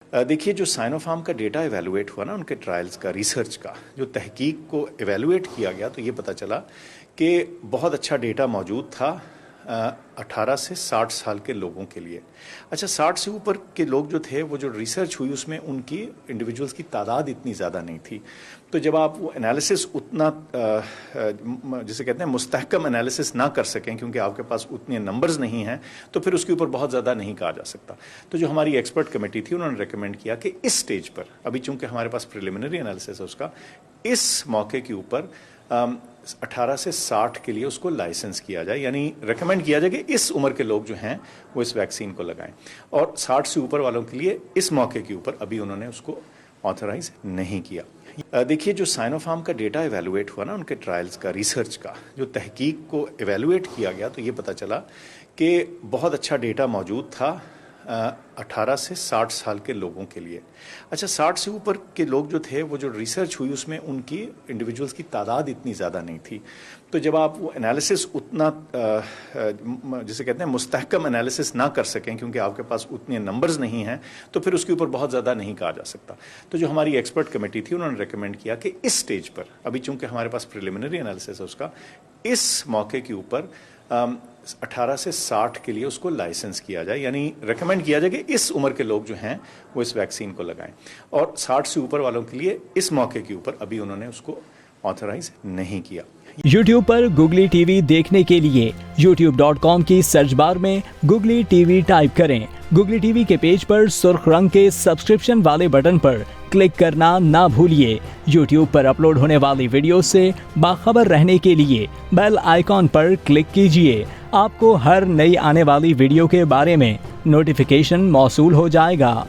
देखिए, जो साइनोफार्म का डेटा एवेलुएट हुआ ना, उनके ट्रायल्स का, रिसर्च का, जो तहकीक को एवेलुएट किया गया, तो ये पता चला कि बहुत अच्छा डेटा मौजूद था 18 से 60 साल के लोगों के लिए। अच्छा, 60 से ऊपर के लोग जो थे, वो जो रिसर्च हुई उसमें उनकी इंडिविजुअल्स की तादाद इतनी ज़्यादा नहीं थी। तो जब आप वो एनालिसिस उतना जिसे कहते हैं मुस्तहकम एनालिसिस ना कर सकें, क्योंकि आपके पास उतने नंबर्स नहीं हैं, तो फिर उसके ऊपर बहुत ज़्यादा नहीं कहा जा सकता। तो जो हमारी एक्सपर्ट कमेटी थी, उन्होंने रेकमेंड किया कि इस स्टेज पर, अभी चूंकि हमारे पास प्रिलिमिनरी एनालिसिस है उसका, इस मौके के ऊपर 18 से 60 के लिए उसको लाइसेंस किया जाए, यानी रेकमेंड किया जाए कि इस उम्र के लोग जो हैं वो इस वैक्सीन को लगाएं। और 60 से ऊपर वालों के लिए इस मौके के ऊपर अभी उन्होंने उसको ऑथराइज नहीं किया। देखिए, जो साइनोफार्म का डेटा एवेलुएट हुआ ना, उनके ट्रायल्स का, रिसर्च का, जो तहकीक को एवेलुएट किया गया, तो ये पता चला कि बहुत अच्छा डेटा मौजूद था 18 से 60 साल के लोगों के लिए। अच्छा, 60 से ऊपर के लोग जो थे, वो जो रिसर्च हुई उसमें उनकी इंडिविजुअल्स की तादाद इतनी ज़्यादा नहीं थी। तो जब आप वो एनालिसिस उतना जिसे कहते हैं मुस्तहकम एनालिसिस ना कर सकें, क्योंकि आपके पास उतने नंबर्स नहीं हैं, तो फिर उसके ऊपर बहुत ज़्यादा नहीं कहा जा सकता। तो जो हमारी एक्सपर्ट कमेटी थी, उन्होंने रेकमेंड किया कि इस स्टेज पर, अभी चूंकि हमारे पास प्रिलिमिनरी एनालिसिस है उसका, इस मौके के ऊपर 18 से 60 के लिए उसको लाइसेंस किया जाए, यानी रेकमेंड किया जाए कि इस उम्र के लोग जो हैं वो इस वैक्सीन को लगाएं। और 60 से ऊपर वालों के लिए इस मौके के ऊपर अभी उन्होंने उसको ऑथराइज नहीं किया। YouTube पर Googly TV देखने के लिए youtube.com की सर्च बार में Googly TV टाइप करें। Googly TV के पेज पर सुर्ख रंग के सब्सक्रिप्शन वाले बटन पर क्लिक करना ना भूलिए। YouTube पर अपलोड होने वाली वीडियो से बाखबर रहने के लिए बेल आइकॉन पर क्लिक कीजिए। आपको हर नई आने वाली वीडियो के बारे में नोटिफिकेशन मौसूल हो जाएगा।